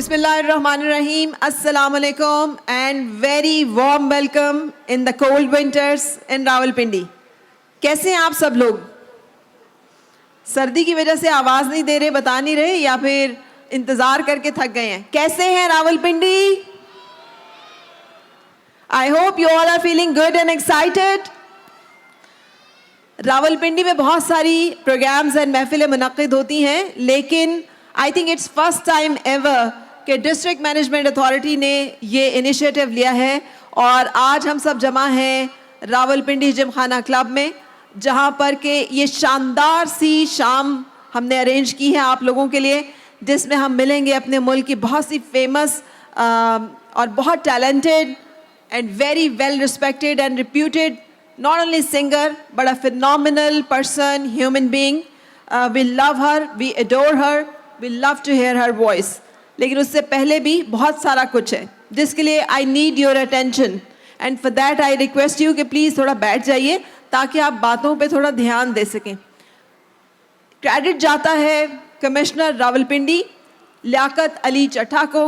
Bismillahirrahmanirrahim. Assalamu alaikum and very warm welcome in the cold winters in Rawalpindi. कैसे हैं आप सब लोग? सर्दी की वजह से आवाज नहीं दे रहे, बता नहीं रहे या फिर इंतजार करके थक गए हैं? कैसे हैं Rawalpindi? I hope you all are feeling good and excited. Rawalpindi में बहुत सारी प्रोग्राम्स एंड महफिलें मुनक्किद होती हैं, लेकिन I think it's first time ever कि डिस्ट्रिक्ट मैनेजमेंट अथॉरिटी ने ये इनिशिएटिव लिया है और आज हम सब जमा हैं रावलपिंडी जिमखाना क्लब में, जहाँ पर के ये शानदार सी शाम हमने अरेंज की है आप लोगों के लिए, जिसमें हम मिलेंगे अपने मुल्क की बहुत सी फेमस और बहुत talented and very well respected and reputed not only singer but a phenomenal person, human being. We love her, we adore her, we love to hear her voice. लेकिन उससे पहले भी बहुत सारा कुछ है जिसके लिए I need your attention and for that I request you कि please थोड़ा बैठ जाइए ताकि आप बातों पे थोड़ा ध्यान दे सकें. क्रेडिट जाता है कमिश्नर रावलपिंडी लियाकत अली चट्ठा को,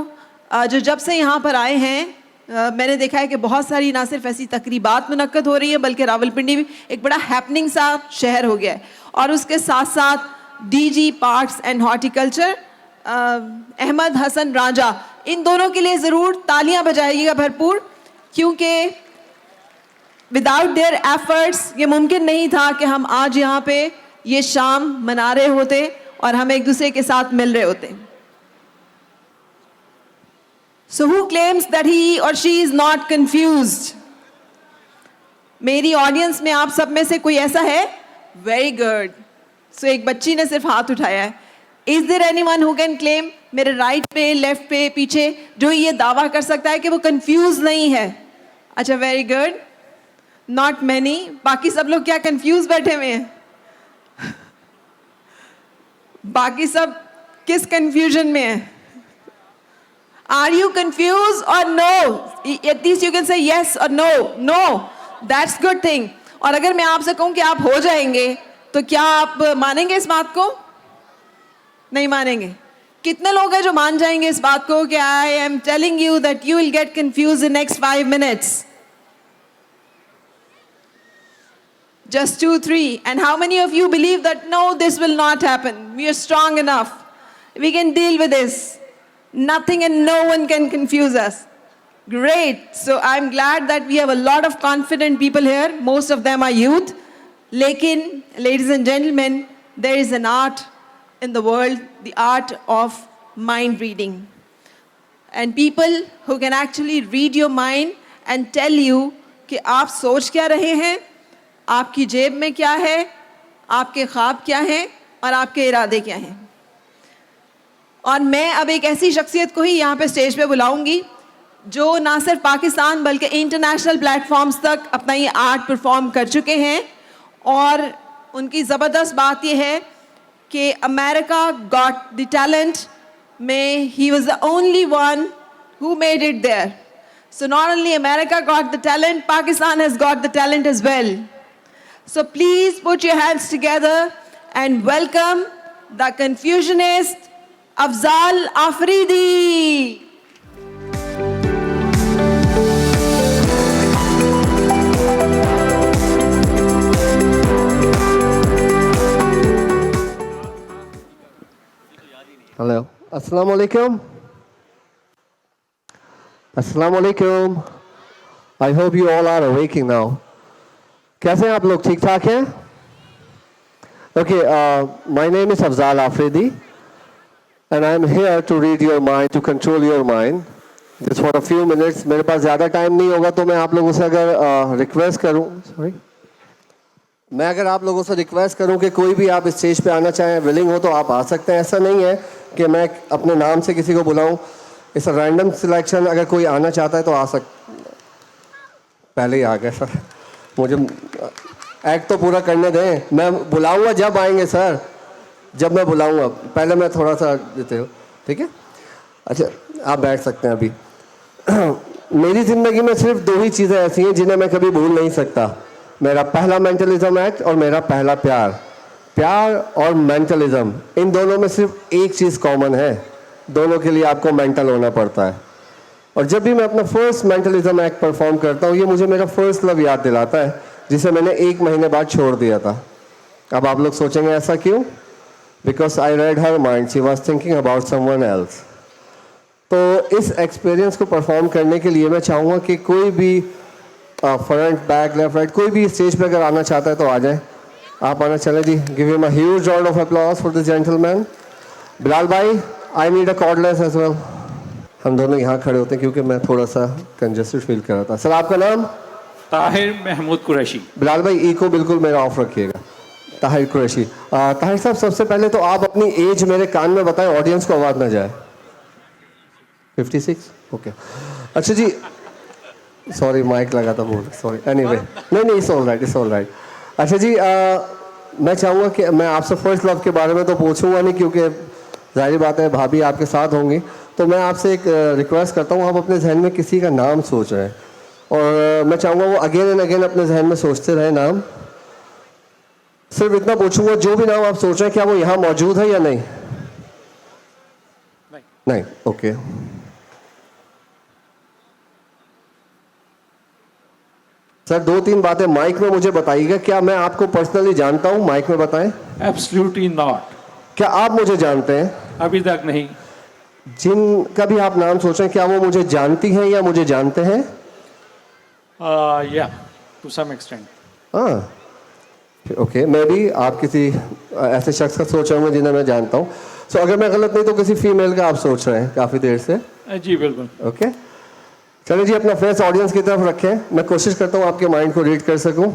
जो जब से यहाँ पर आए हैं मैंने देखा है कि बहुत सारी ना सिर्फ ऐसी तकरीबात मुनक्कद हो रही है बल्कि रावलपिंडी भी एक बड़ा हैपनिंग सा शहर हो गया है. और उसके साथ साथ DG parks and horticulture Ahmad Hasan Raja, इन दोनों के लिए ज़रूर तालियां बजाइएगा भरपूर, क्योंकि विदाउट देयर एफर्ट्स ये मुमकिन नहीं था कि हम आज यहाँ पे ये शाम मना रहे होते और हम एक दूसरे के साथ मिल रहे होते. So who claims that he or she is not confused? मेरी ऑडियंस में आप सब में से कोई ऐसा है? Very good. So एक बच्ची ने सिर्फ हाथ उठाया है. Is there anyone who can claim मेरे राइट पे, लेफ्ट पे, पीछे जो ये दावा कर सकता है कि वो कंफ्यूज नहीं है? अच्छा, वेरी गुड. Not many. बाकी सब लोग क्या कंफ्यूज बैठे हुए हैं? बाकी सब किस कंफ्यूजन में है? Are you confused or no? At least you can say yes or no. No, that's good thing. और अगर मैं आपसे कहूँ कि आप हो जाएंगे तो क्या आप मानेंगे इस बात को? नहीं मानेंगे. कितने लोग हैं जो मान जाएंगे इस बात को कि I am telling you that you will get confused in next 5 minutes? Just 2, 3. And how many of you believe that no, this will not happen? We are strong enough. We can deal with this. Nothing and no one can confuse us. Great. So I'm glad that we have a lot of confident people here. Most of them are youth. Lekin, ladies and gentlemen, there is an art in the world, the art of mind reading. And people who can actually read your mind and tell you कि आप सोच क्या रहे हैं, आपकी जेब में क्या है, आपके ख्वाब क्या हैं और आपके इरादे क्या हैं. और मैं अब एक ऐसी शख्सियत को ही यहाँ पे स्टेज पे बुलाऊंगी जो ना सिर्फ पाकिस्तान बल्कि इंटरनेशनल प्लेटफॉर्म्स तक अपना ये आर्ट परफॉर्म कर चुके हैं. और उनकी ज़बरदस्त बात ये है कि अमेरिका गॉट द टैलेंट में ही was the only one who made it there. So not only America got the talent, Pakistan has got the talent as well. So please put your hands together and welcome the confusionist Afzal Afridi. Hello. Assalamu alaikum. Assalamu alaikum. I hope you all are awaking now. कैसे हैं आप लोग? ठीक ठाक हैं? Okay, my name is Afzal Afridi. And I am here to read your mind, to control your mind. Just for a few minutes. मेरे पास ज़्यादा time नहीं होगा तो मैं आप लोगों से अगर रिक्वेस्ट करूं, सॉरी, मैं अगर आप लोगों से रिक्वेस्ट करूं कि कोई भी आप स्टेज पे आना चाहें, विलिंग हो तो आप आ सकते हैं. ऐसा नहीं है कि मैं अपने नाम से किसी को बुलाऊं. It's a random selection. अगर कोई आना चाहता है तो आ पहले ही आ गए सर. मुझे एक्ट तो पूरा करने दें. मैं बुलाऊँगा जब आएंगे सर, जब मैं बुलाऊंगा. पहले मैं थोड़ा सा देते हो, ठीक है? अच्छा, आप बैठ सकते हैं अभी. मेरी ज़िंदगी में सिर्फ 2 ही चीज़ें ऐसी हैं जिन्हें मैं कभी भूल नहीं सकता. मेरा पहला मेंटलिज्म एक्ट और मेरा पहला प्यार. प्यार और मेंटलिज्म, इन दोनों में सिर्फ एक चीज़ कॉमन है, दोनों के लिए आपको मेंटल होना पड़ता है। और जब भी मैं अपना फर्स्ट मेंटलिज्म एक्ट परफॉर्म करता हूँ, ये मुझे मेरा फर्स्ट लव याद दिलाता है, जिसे मैंने 1 महीने बाद छोड़ दिया था। अब आप लोग सोचेंगे ऐसा क्यों? Because I read her mind, she was thinking about someone else. तो इस एक्सपीरियंस को परफॉर्म करने के लिए मैं चाहूँगा कि कोई भी फ्रंट, बैक, लेफ्ट, राइट, कोई भी स्टेज पे अगर आना चाहता है तो आ जाए। आप आना चले जी। Give him a huge round of applause for this gentleman. Bilal भाई, I need a cordless as well. हम दोनों यहाँ खड़े होते हैं क्योंकि मैं थोड़ा सा कंजेस्टेड फील कर रहा था। सर आपका नाम? ताहिर महमूद कुरैशी। बिलाल भाई इको बिल्कुल मेरा ऑफ रखिएगा। ताहिर कुरैशी। ताहिर साहब, सबसे पहले तो आप अपनी एज मेरे कान में बताएं, ऑडियंस को आवाज़ ना जाए। 56? ओके। अच्छा जी, सॉरी माइक लगा था बोल, सॉरी। एनीवे, नहीं it's all right, it's all right. अच्छा जी, मैं चाहूँगा कि मैं आपसे फर्स्ट लव के बारे में तो पूछूंगा नहीं, क्योंकि जाहिर बात है भाभी आपके साथ होंगी। तो मैं आपसे एक रिक्वेस्ट करता हूँ, आप अपने जहन में किसी का नाम सोच रहे हैं और मैं चाहूँगा वो अगेन एंड अगेन अपने जहन में सोचते रहे नाम। सिर्फ इतना पूछूंगा, जो भी नाम आप सोच रहे हैं क्या वो यहाँ मौजूद है या नहीं? नहीं, ओके। सर 2-3 बातें माइक में मुझे बताइएगा। क्या मैं आपको पर्सनली जानता हूँ? माइक में बताएं। Absolutely not. क्या आप मुझे जानते हैं? अभी तक नहीं। जिनका भी आप नाम सोच रहे हैं, क्या वो मुझे जानती हैं या मुझे जानते हैं? या टू सम एक्सटेंट। हाँ, ओके। मैं भी आप किसी ऐसे शख्स का सोच रहा हूँ जिन्हें मैं जानता हूँ। सो अगर मैं गलत नहीं तो किसी फीमेल का आप सोच रहे हैं काफ़ी देर से। जी बिल्कुल। ओके, चलिए जी, अपना फेस ऑडियंस की तरफ रखें। मैं कोशिश करता हूँ आपके माइंड को रीड कर सकूँ।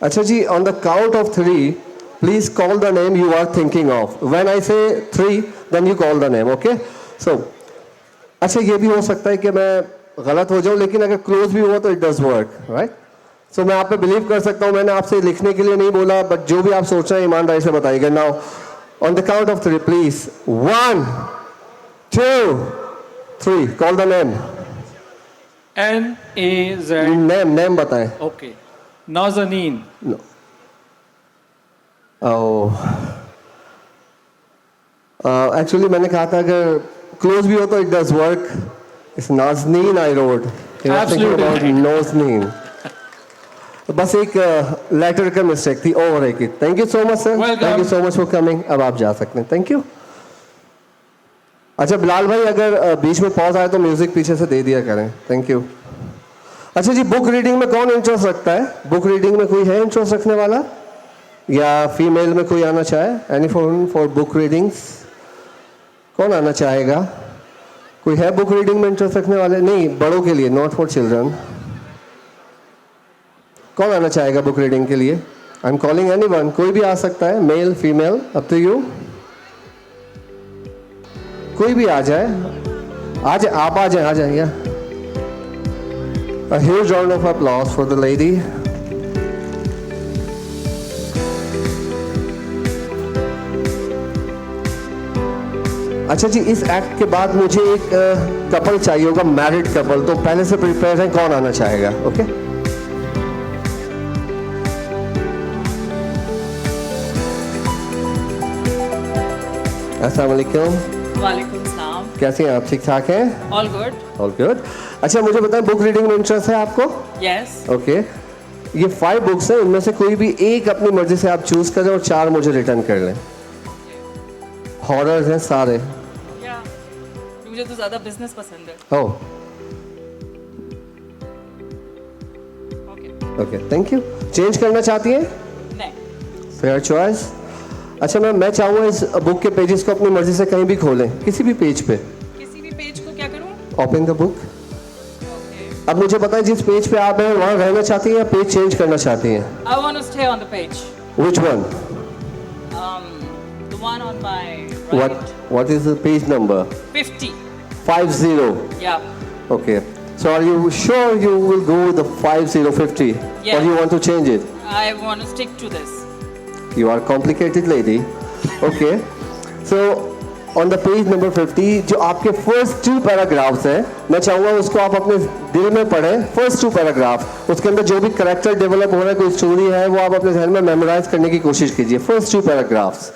अच्छा जी, on the count of 3 please call the name you are thinking of. When I say 3 then you call the name, okay? So अच्छा, ये भी हो सकता है कि मैं गलत हो जाऊं, लेकिन अगर क्लोज भी हुआ तो इट डज वर्क, राइट? सो मैं आप पे बिलीव कर सकता हूं। मैंने आपसे लिखने के लिए नहीं बोला, बट जो भी आप सोच रहे हैं ईमानदारी से बताइएगा। Now on the count of 3 please, 1 2 3 call the name. NAZ। Name बताएं। ओके, नाज़नीन। एक्चुअली मैंने कहा था अगर क्लोज भी हो तो it does work. It's Nazneen I road, Nazneen. बस एक लेटर का मिस्टेक थी, ओवर है कि। Thank you so much sir, thank you so much for coming. अब आप जा सकते हैं, थैंक यू। अच्छा बिलाल भाई, अगर बीच में पॉज आए तो म्यूजिक पीछे से दे दिया करें, थैंक यू। अच्छा जी, बुक रीडिंग में कौन इंटरेस्ट रखता है? बुक रीडिंग में कोई है इंटरेस्ट रखने वाला, या फीमेल में कोई आना चाहे? एनी फॉर बुक रीडिंग्स, कौन आना चाहेगा? कोई है बुक रीडिंग में इंटरेस्ट रखने वाले? नहीं, बड़ों के लिए, नॉट फॉर चिल्ड्रन। कौन आना चाहेगा बुक रीडिंग के लिए? आई एम कॉलिंग एनीवन, कोई भी आ सकता है, male female, up to you. कोई भी आ जाए, आप आ जाए। A huge round of applause for the lady. अच्छा जी, इस एक्ट के बाद मुझे एक कपल चाहिए होगा, मैरिड कपल। तो पहले से प्रिपेयर है, कौन आना चाहेगा? ओके, अस्सलाम वालेकुम। वालेकुम सलाम। कैसे हैं आप? ठीक ठाक हैं? All good. All good. अच्छा मुझे बताएं, बुक रीडिंग में इंटरेस्ट है आपको? यस। ओके, ये 5 बुक्स हैं, उनमें से कोई भी एक अपनी मर्जी से आप चूज करें और 4 मुझे रिटर्न कर लें। हॉरर्स हैं सारे। या मुझे तो ज़्यादा बिजनेस पसंद है। Oh okay. Okay, thank you. Change करना चाहती हैं? नहीं। Fair choice. अच्छा मैम, मैं चाहूँगा इस बुक के पेजेस को अपनी मर्जी से कहीं भी खोलें, किसी भी पेज पे। किसी भी पेज को क्या करूँ? Open the book. ओके। अब मुझे बताएं, जिस पेज पे आप हैं वहाँ रहना चाहती हैं या पेज चेंज करना चाहती हैं? I want to stay on the page. Which one? The one on my right. What is the page number? 50. 50. Yeah. Okay. So are you sure you will go with the 5050? Yeah. Or you want to change it? I want to stick to this. You are a complicated lady. Okay. So on the page number 50 जो आपके first 2 paragraphs हैं, मैं चाहूँगा उसको आप अपने दिल में पढ़ें। फर्स्ट 2 पैराग्राफ, उसके अंदर जो भी करेक्टर डेवलप हो रहा है, कोई स्टोरी है, वो आप अपने जहन में मेमोराइज करने की कोशिश कीजिए। First 2 paragraphs.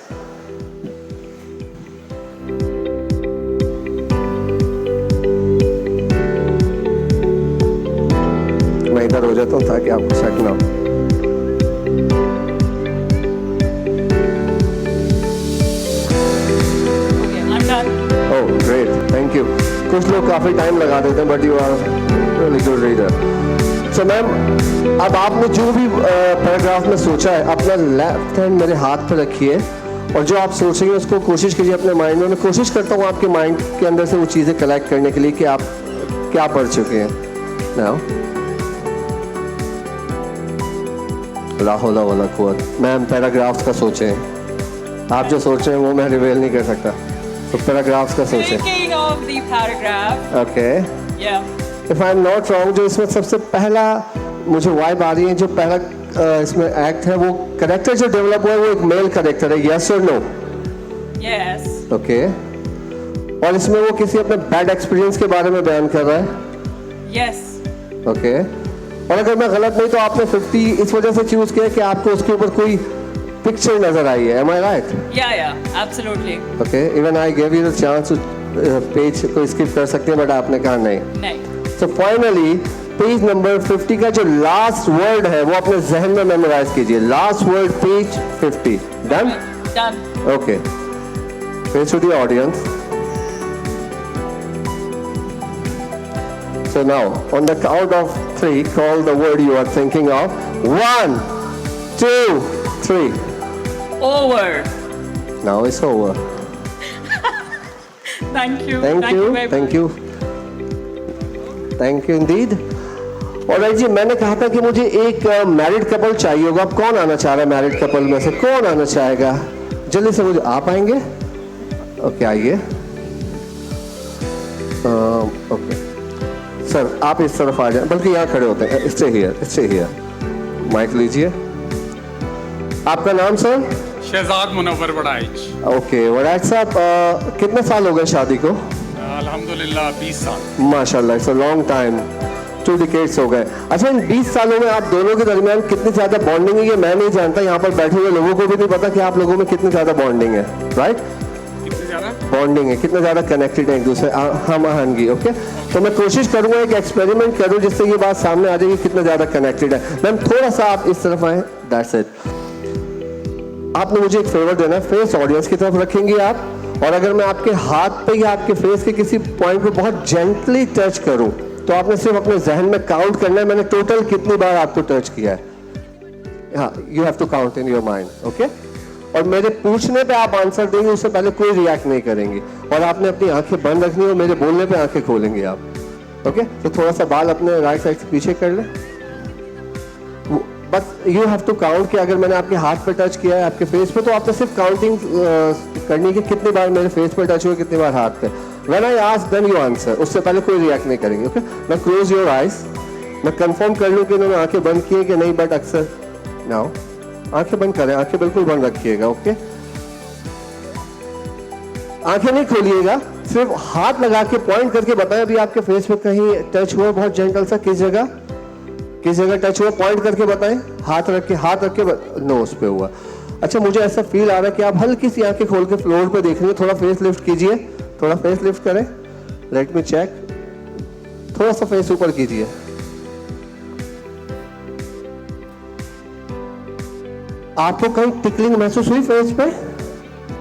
मैं इधर हो जाता हूँ ताकि आपको शक ना हो। Okay, I'm done. Oh great, thank you. कुछ लोग काफ़ी टाइम लगा देते हैं, but you are really good reader. So ma'am, अब आपने जो भी पैराग्राफ में सोचा है, अपना लेफ्ट हैंड मेरे हाथ पे रखिए और जो आप सोचेंगे उसको कोशिश कीजिए अपने माइंड में। मैं कोशिश करता हूँ आपके माइंड के अंदर से वो चीज़ें कलेक्ट करने के लिए कि आप क्या पढ़ चुके हैं। नाउ ला हौला वला कुव्वत। मैम पैराग्राफ्स का सोचें, आप जो सोच रहे हैं वो मैं रिवील नहीं कर सकता, तो पैराग्राफ्स का सोचें। Thinking of the paragraph. Okay, Yeah. If I am not wrong, जो इसमें सबसे पहला मुझे वाइब आ रही है, जो पहला इसमें एक्ट है, वो करेक्टर जो डेवलप हुआ है वो एक मेल करेक्टर है, यस और नो? Yes. ओके, और इसमें वो किसी अपने बैड एक्सपीरियंस के बारे में बयान कर रहा है। Yes. ओके, और अगर मैं गलत नहीं तो आपने 50 इस वजह से चूज किया कि आपको उसके ऊपर कोई पिक्चर नजर आई है। Am I right? Yeah, absolutely. Okay, even I give you the chance page को स्किप कर सकते हैं, बट आपने कहा नहीं। नहीं. सो फाइनली पेज नंबर 50 का जो लास्ट वर्ड है वो अपने जहन में मेमोराइज कीजिए। Last word page 50। Done? Done. Okay, page to the audience. So now, on the count of 3, call the word you are thinking of. 1, 2, 3. Over. Now it's over. Thank you. Thank you. very Thank you. Thank you indeed. और जी, मैंने कहा था कि मुझे एक married couple चाहिए होगा। अब कौन आना चाह रहा है मैरिड कपल में से? कौन आना चाहेगा? जल्दी से मुझे, आप आएंगे? ओके, आइए। ओके सर, आप इस तरफ आ जाए, बल्कि यहाँ खड़े होते हैं। Stay here, stay here. Mic लीजिए। आपका नाम सर? शहजाद मुनव्वर वड़ाइच। ओके वड़ाइच साहब, कितने साल हो गए शादी को? अल्हम्दुलिल्लाह 20 साल। माशाल्लाह, it's a long time, 2 decades हो गए। अच्छा, इन 20 सालों में आप दोनों के दरमियान कितनी ज़्यादा बॉन्डिंग है ये मैं नहीं जानता, यहाँ पर बैठे हुए लोगों को भी नहीं पता कि आप लोगों में कितनी ज़्यादा बॉन्डिंग है। राइट? कितने ज़्यादा बॉन्डिंग है, कितना ज़्यादा कनेक्टेड है एक दूसरे, हम आहंगी। ओके, तो मैं कोशिश करूंगा एक एक्सपेरिमेंट करूं जिससे ये बात सामने आ जाएगी कितना ज़्यादा कनेक्टेड है। मैम थोड़ा सा आप इस तरफ आए। That's it. आपने मुझे एक फेवर देना है, फेस ऑडियंस की तरफ रखेंगे आप, और अगर मैं आपके हाथ पे या आपके फेस के किसी पॉइंट पे बहुत जेंटली टच करूं तो आपने सिर्फ अपने जहन में काउंट करना है मैंने टोटल कितनी बार आपको टच किया है। हाँ, you have to count in your mind. Okay, और मेरे पूछने पे आप आंसर देंगे, उससे पहले कोई रिएक्ट नहीं करेंगे, और आपने अपनी आंखें बंद रखनी है और मेरे बोलने पे आंखें खोलेंगे आप। ओके, तो थोड़ा सा बाल अपने राइट साइड से पीछे कर लें। बस यू हैव टू काउंट कि अगर मैंने आपके हाथ पे टच किया है, आपके फेस पे, तो आपने सिर्फ काउंटिंग करनी है कि कितनी बार मेरे फेस पे टच हुआ, कितनी बार हाथ पे। When I ask then you answer, उससे पहले कोई रिएक्ट नहीं करेंगे। ओके, मैं क्लोज योर आइज, मैं कंफर्म कर लूँ कि उन्होंने आंखें बंद की है कि नहीं, बट अक्सर नाउ आंखें बंद करें, आंखें बिल्कुल बंद रखिएगा। ओके, आंखें नहीं खोलिएगा, सिर्फ हाथ लगा के पॉइंट करके बताएं अभी आपके फेस पे कहीं टच हुआ बहुत जेंटल सा, किस जगह टच हुआ, पॉइंट करके बताएं। हाथ रख के नोज पे हुआ। अच्छा, मुझे ऐसा फील आ रहा है कि आप हल्की सी आंखें खोल के फ्लोर पे देख रहे हैं। थोड़ा फेस लिफ्ट कीजिए, थोड़ा फेस लिफ्ट करें, लेट मी चेक। थोड़ा सा फेस ऊपर कीजिए। आपको कहीं टिकलिंग महसूस हुई फेस पे?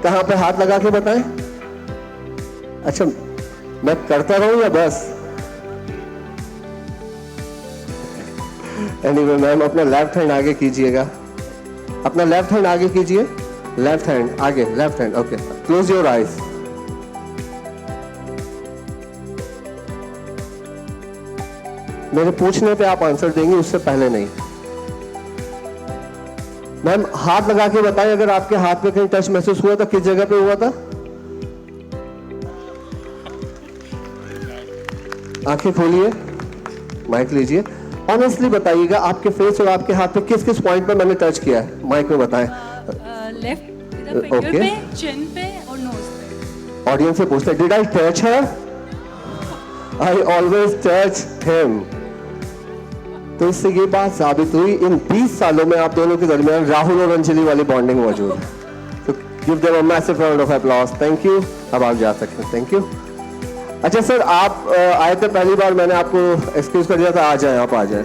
कहां पे? हाथ लगा के बताएं। अच्छा, मैं करता रहूं या बस? एनीवे मैम, अपना लेफ्ट हैंड आगे कीजिएगा, अपना लेफ्ट हैंड आगे कीजिए, लेफ्ट हैंड आगे, left hand. Okay, close your eyes. मेरे पूछने पे आप आंसर देंगे, उससे पहले नहीं। मैम हाथ लगा के बताएं, अगर आपके हाथ पे कहीं टच महसूस हुआ था, किस जगह पे हुआ था? आंखें खोलिए, माइक लीजिए, ऑनेस्टली बताइएगा आपके फेस और आपके हाथ पे किस किस पॉइंट पे मैंने टच किया है, माइक में बताएं। Left finger Okay. पे, चिन पे और नोज पे। ऑडियंस से पूछते did I touch her, I always touch him. तो इससे ये बात साबित हुई इन 20 सालों में आप दोनों के दरमियान राहुल और अंजलि वाली बॉन्डिंग मौजूद है। तो give them a massive round of applause. Thank you. अब आप जा सकते हैं। Thank you. अच्छा सर, आप आए थे पहली बार, मैंने आपको एक्सक्यूज कर दिया था, आ जाए, आप आ जाए।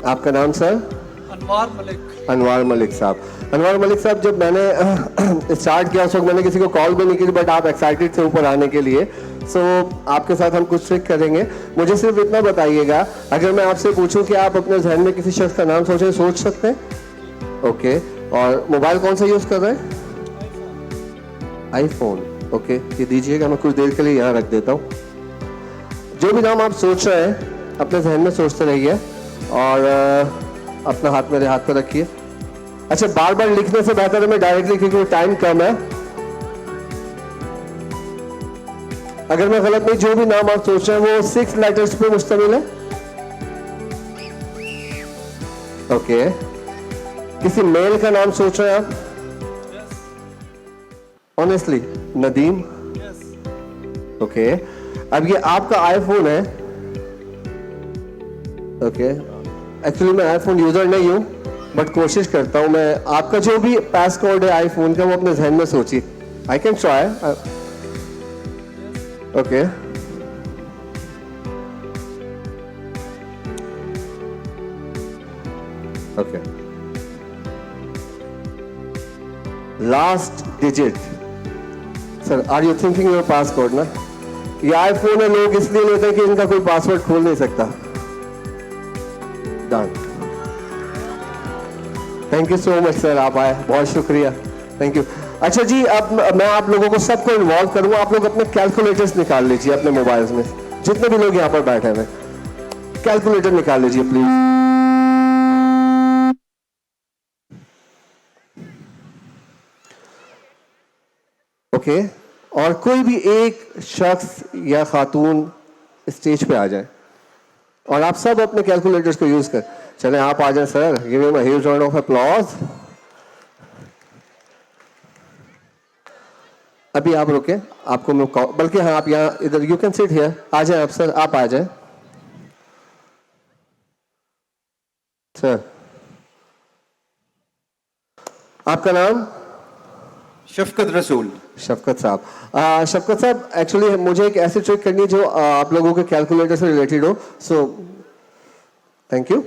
आपका नाम सर? अनवार मलिक। अनवार मलिक साहब। अनवार मलिक साहब, जब मैंने स्टार्ट किया उस वक्त मैंने किसी को कॉल भी नहीं की, बट आप एक्साइटेड थे ऊपर आने के लिए। सो आपके साथ हम कुछ ट्रिक करेंगे। मुझे सिर्फ इतना बताइएगा, अगर मैं आपसे पूछूं कि आप अपने जहन में किसी शख्स का नाम सोच सकते हैं? ओके। और मोबाइल कौन सा यूज कर रहे हैं? आईफोन। ओके, ये दीजिएगा, मैं कुछ देर के लिए यहाँ रख देता हूँ। जो भी नाम आप सोच रहे हैं अपने जहन में सोचते रहिए और अपना हाथ मेरे हाथ पर रखिए। अच्छा, बार बार लिखने से बेहतर है मैं डायरेक्टली, क्योंकि टाइम कम है। अगर मैं गलत नहीं, जो भी नाम आप सोच रहे हैं वो 6 लेटर्स पे मुश्तमिल है। ओके। किसी मेल का नाम सोच रहे हैं आप? ऑनेस्टली? नदीम? ओके। अब ये आपका आईफोन है। ओके। एक्चुअली मैं आईफोन यूजर नहीं हूं, बट कोशिश करता हूं। मैं आपका जो भी पास कोड है आईफोन का वो अपने जहन में सोचिए। I can try. Okay. Okay. Last digit sir, are you thinking your password? ना, ये आईफोन है, लोग इसलिए लेते हैं कि इनका कोई पासवर्ड खोल नहीं सकता। Done. Thank you so much sir, आप आए, बहुत शुक्रिया। Thank you. अच्छा जी, अब मैं आप लोगों को सबको इन्वॉल्व करूंगा। आप लोग अपने कैलकुलेटर्स निकाल लीजिए अपने मोबाइल्स में, जितने भी लोग यहाँ पर बैठे हैं कैलकुलेटर निकाल लीजिए प्लीज। ओके। और कोई भी एक शख्स या खातून स्टेज पे आ जाए और आप सब अपने कैलकुलेटर्स को यूज कर। चले, आप आ जाए sir, give him a huge round of applause. अभी आप रुके, आपको मैं बल्कि हाँ, आप यहाँ इधर, यू कैन सिट हियर। आ जाए आप सर, आप आ जाए सर। आपका नाम? शफकत रसूल। शफकत साहब। शफकत साहब, एक्चुअली मुझे एक ऐसी ट्रिक करनी है जो आप लोगों के कैलकुलेटर से रिलेटेड हो। So thank you.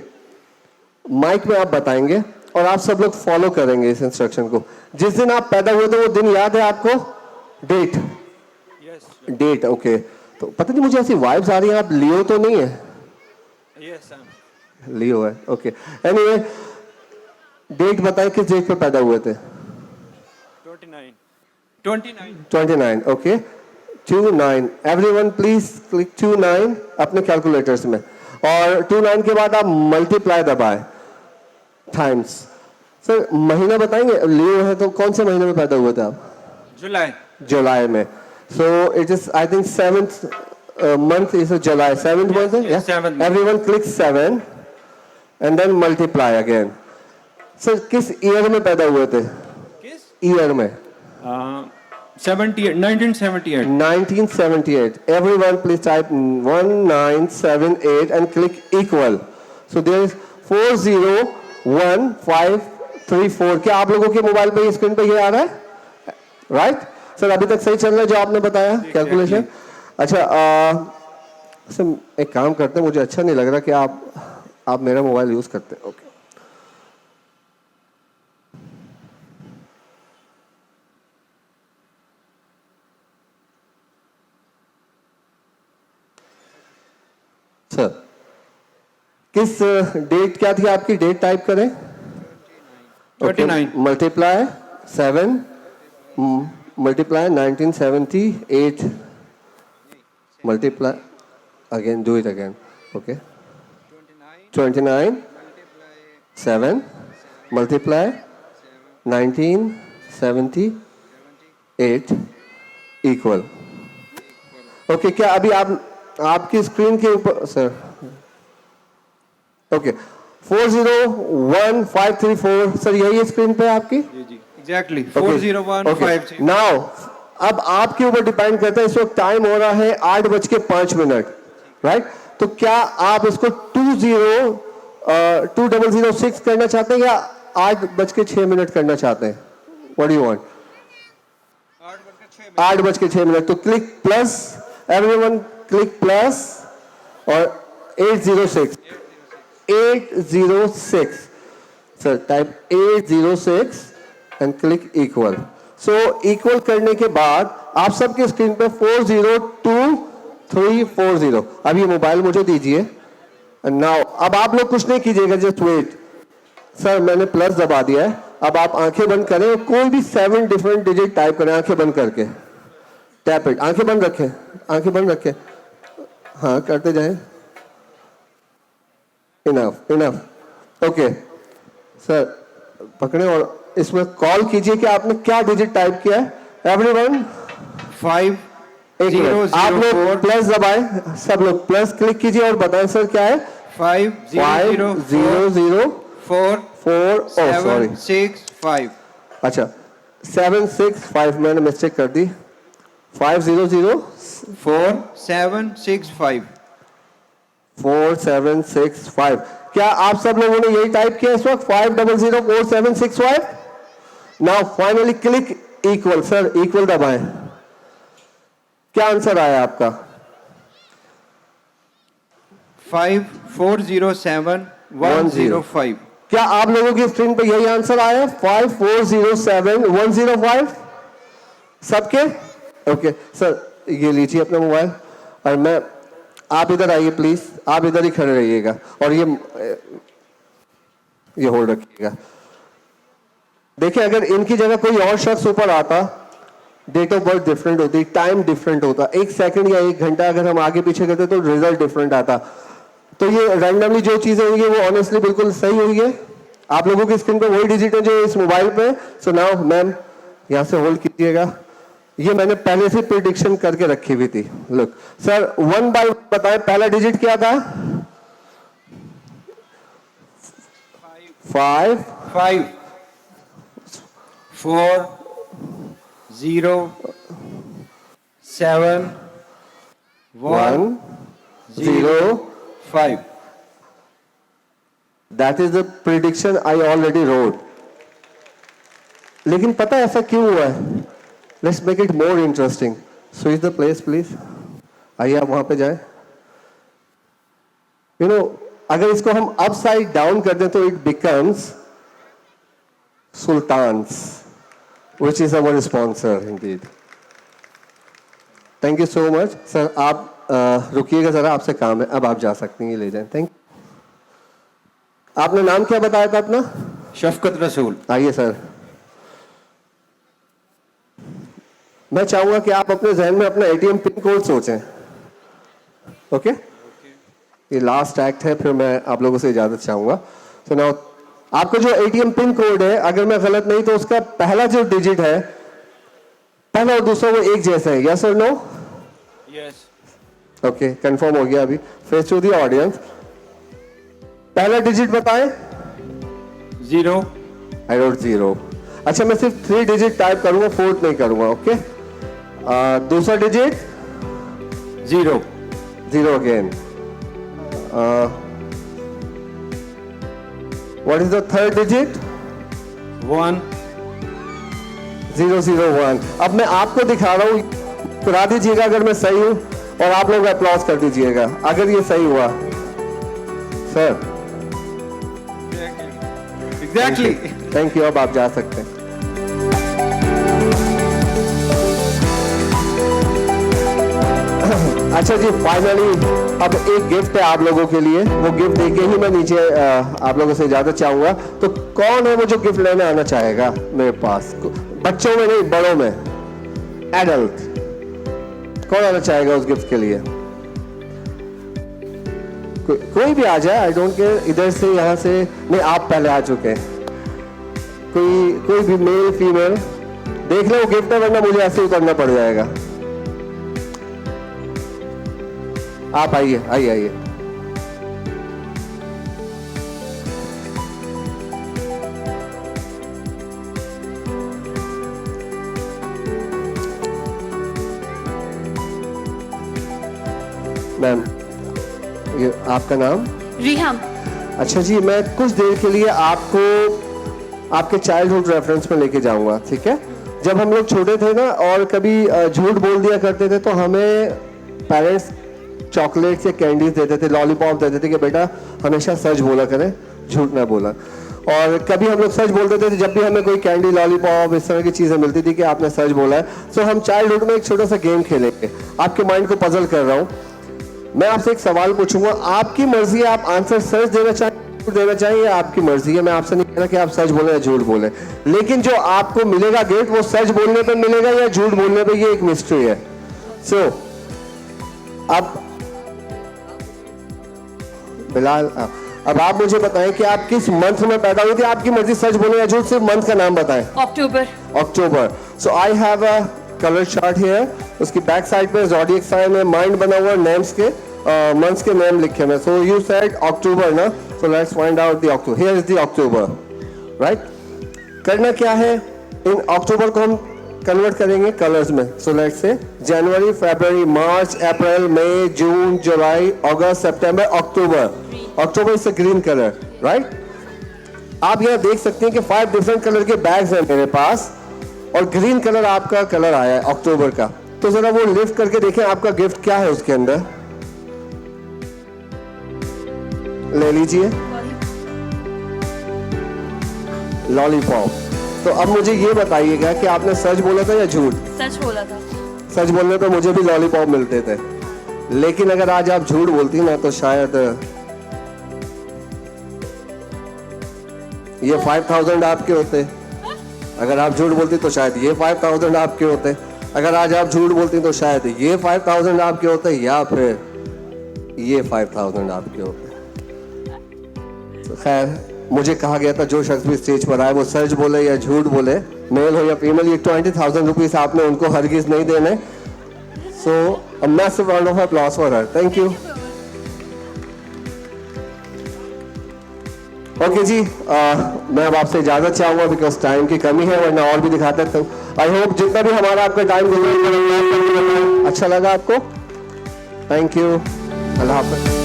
माइक में आप बताएंगे और आप सब लोग फॉलो करेंगे इस इंस्ट्रक्शन को। जिस दिन आप पैदा हुए थे वो दिन याद है आपको? डेट? डेट। ओके। तो पता नहीं, मुझे ऐसी वाइब्स आ रही हैं, आप लियो तो नहीं है? लियो है। ओके। एनीवे, डेट बताएं, किस डेट पे पैदा हुए थे? 29। ओके। 29। एवरीवन प्लीज क्लिक 29 अपने कैलकुलेटर्स में, और 29 के बाद आप मल्टीप्लाई दबाएं टाइम्स। सर महीना बताएंगे? लियो है तो कौन से महीने में पैदा हुए थे आप? जुलाई। जुलाई में। So it is, I think 7th month is July. 7th month? Yeah. 7th. Everyone click 7 and then multiply again. Sir किस ईयर में पैदा हुए थे? किस ईयर में? 1978। 1978. Everyone please type 1978 and click equal. So there is 401534. क्या आप लोगों के मोबाइल पे स्क्रीन पे ये आ रहा है? राइट सर, अभी तक सही चल रहा है जो आपने बताया कैलकुलेशन? अच्छा, सर एक काम करते हैं, मुझे अच्छा नहीं लग रहा कि आप मेरा मोबाइल यूज करते हैं। ओके। सर किस डेट क्या थी आपकी? डेट टाइप करें। 29। Multiply 7 multiply 1978 multiply again, do it again. Okay. 29 7 multiply 19 78 equal. Okay, क्या अभी आपकी स्क्रीन के ऊपर सर, ओके 401534 सर, यही है स्क्रीन पे आपकी? Exactly. 40156. नाउ अब आपके ऊपर डिपेंड करता है, इस वक्त टाइम हो रहा है 8:05, राइट? तो क्या आप इसको 2006 करना चाहते हैं या 8:06 करना चाहते हैं? What do you want? 8:06। तो click plus, everyone click plus और 806 sir, type 806 and click equal. So equal करने के बाद आप सबके स्क्रीन पे 402340। अब ये मोबाइल मुझे दीजिए नाउ। अब आप लोग कुछ नहीं कीजिएगा, जस्ट वेट। सर मैंने प्लस दबा दिया है, अब आप आंखें बंद करें और कोई भी 7 डिफरेंट डिजिट टाइप करें, आंखें बंद करके। टैप इट, आंखें बंद रखें, आंखें बंद रखें, हाँ करते जाएं। इनफ इनफ, ओके सर पकड़े और इसमें कॉल कीजिए कि आपने क्या डिजिट टाइप किया है। एवरीवन 5 एक मिनट, आप लोग प्लस दबाएं, सब लोग प्लस क्लिक कीजिए और बताएं सर क्या है। 5004 सॉरी 765. अच्छा 765, मैंने मिस्टेक कर दी। 4765. 4765। क्या आप सब लोगों ने यही टाइप किया इस वक्त? 5004765। Now finally click equal. Sir equal दबाएं, क्या आंसर आया आपका? 5407105. क्या आप लोगों की स्क्रीन पे यही आंसर आया? 5407105 सबके? ओके सर ये लीजिए अपना मोबाइल और मैं, आप इधर आइए प्लीज, आप इधर ही खड़े रहिएगा और ये होल्ड रखिएगा। देखिए अगर इनकी जगह कोई और शख्स ऊपर आता, डेट ऑफ बर्थ डिफरेंट होती, टाइम डिफरेंट होता, 1 सेकंड या 1 घंटा अगर हम आगे पीछे करते तो रिजल्ट डिफरेंट आता। तो ये रैंडमली जो चीजें हुई है वो ऑनेस्टली बिल्कुल सही हुई है। आप लोगों की स्क्रीन पे वही डिजिट है जो इस मोबाइल पे। सो नाउ मैम यहां से होल्ड कीजिएगा, ये मैंने पहले से प्रिडिक्शन करके रखी हुई थी। लुक सर 1 बाय 1 बताएं, पहला डिजिट क्या था? 5 4 0 7 1 0 5. That is the prediction I already wrote. लेकिन पता है ऐसा क्यों हुआ है? Let's make it more interesting. Switch the place please, आइए आप वहां पे जाएं। यू नो अगर इसको हम अपसाइड डाउन कर दें तो it becomes Sultans, which is our sponsor indeed. Thank you so much sir. आप रुकिएगा जरा, आपसे काम है, अब आप जा सकती हैं, ले जाएं। थैंक। आपने नाम क्या बताया था अपना? शफकत रसूल. आइए सर, मैं चाहूंगा कि आप अपने जहन में अपना एटीएम पिन कोड सोचें। ओके ये लास्ट एक्ट है, फिर मैं आप लोगों से इजाजत चाहूंगा। तो नाउ आपका जो एटीएम पिन कोड है, अगर मैं गलत नहीं तो उसका पहला जो डिजिट है, पहला और दूसरा वो एक जैसा है, यस और नो? यस. ओके कंफर्म हो गया। अभी फेस टू द ऑडियंस, पहला डिजिट बताएं। 0. I wrote 0। अच्छा मैं सिर्फ 3 डिजिट टाइप करूंगा, 4th नहीं करूंगा। ओके दूसरा digit 0. 0 again. What is the third digit? 1. 001। अब मैं आपको दिखा रहा हूँ, करा दीजिएगा अगर मैं सही हूँ और आप लोग अप्लॉज कर दीजिएगा अगर ये सही हुआ। Sir Exactly. थैंक यू, अब आप जा सकते हैं। अच्छा जी फाइनली अब एक गिफ्ट है आप लोगों के लिए, वो गिफ्ट देके ही मैं नीचे आप लोगों से इजाजत चाहूंगा। तो कौन है वो जो गिफ्ट लेने आना चाहेगा मेरे पास? बच्चों में नहीं, बड़ों में, एडल्ट कौन आना चाहेगा उस गिफ्ट के लिए? कोई भी आ जाए, आई डोंट केयर, इधर से यहाँ से नहीं, आप पहले आ चुके हैं। कोई भी मेल फीमेल देख लो गिफ्ट है, वरना मुझे ऐसे उतरना पड़ जाएगा। आप आइए आइए आइए। मैम, ये आपका नाम? रिहम। अच्छा जी, मैं कुछ देर के लिए आपको आपके चाइल्डहुड रेफरेंस में लेके जाऊंगा, ठीक है? जब हम लोग छोटे थे ना और कभी झूठ बोल दिया करते थे तो हमें पेरेंट्स चॉकलेट्स या कैंडीज देते थे, लॉलीपॉप देते थे कि बेटा हमेशा सच बोला करें, झूठ ना बोला। और कभी हम लोग सच बोल देते थे जब भी हमें कोई कैंडी, लॉलीपॉप इस तरह की चीज़ें मिलती थी कि आपने सच बोला है। सो हम चाइल्डहुड में एक छोटा सा गेम खेलेंगे, आपके माइंड को पजल कर रहा हूँ। मैं आपसे एक सवाल पूछूंगा, आपकी मर्जी है, आप आंसर सच देना चाहें, झूठ देना चाहें, या आपकी मर्जी है। मैं आपसे नहीं कह रहा कि आप सच बोले या झूठ बोले, लेकिन जो आपको मिलेगा गिफ्ट वो सच बोलने पे मिलेगा या झूठ बोलने पे, ये एक मिस्ट्री है। सो अब बिलाल, अब आप मुझे बताएं कि आप किस मंथ में पैदा हुई थी। आपकी मर्जी, सच बोले या झूठ, सिर्फ मंथ का नाम बताएं। October. October. So I have a colour chart here. उसकी बैक साइड पे ज़ोडिएक साइन है, माइंड बना हुआ, नेम्स के मंथ्स के नेम लिखे हैं। सो यू सेड अक्टूबर ना, so let's find out the October. Here is the October, right? करना क्या है, इन अक्टूबर को हम कन्वर्ट करेंगे कलर्स में। So let's say January, February, March, April, May, June, July, August, September, October. October is a green colour, right? आप यहाँ देख सकते हैं कि 5 डिफरेंट कलर के बैग्स हैं मेरे पास, और ग्रीन कलर आपका कलर आया है अक्टूबर का। तो जरा वो लिफ्ट करके देखें आपका गिफ्ट क्या है उसके अंदर। ले लीजिए, लॉलीपॉप। तो अब मुझे ये बताइएगा कि आपने सच बोला था या झूठ? सच बोला था। सच बोलने पे मुझे भी लॉलीपॉप मिलते थे, लेकिन अगर आज आप झूठ बोलती ना तो शायद ये 5000 आपके होते। अगर आप झूठ बोलती तो शायद ये 5000 आपके होते। अगर आज आप झूठ बोलती तो शायद ये 5000 आपके होते, या फिर ये 5000 आपके होते। तो खैर, मुझे कहा गया था जो शख्स भी स्टेज पर आए वो सच बोले या झूठ बोले, मेल हो या फीमेल, ये 20,000 रुपीज आपने उनको हरगिज नहीं देने। So a massive round of applause for her. Thank you. Okay जी, मैं अब आपसे इजाजत चाहूंगा बिकॉज टाइम की कमी है, वरना और भी दिखाते थे। आई होप जितना भी हमारा आपका टाइम गुजरा अच्छा लगा आपको। थैंक यू, अल्लाह हाफ़िज़।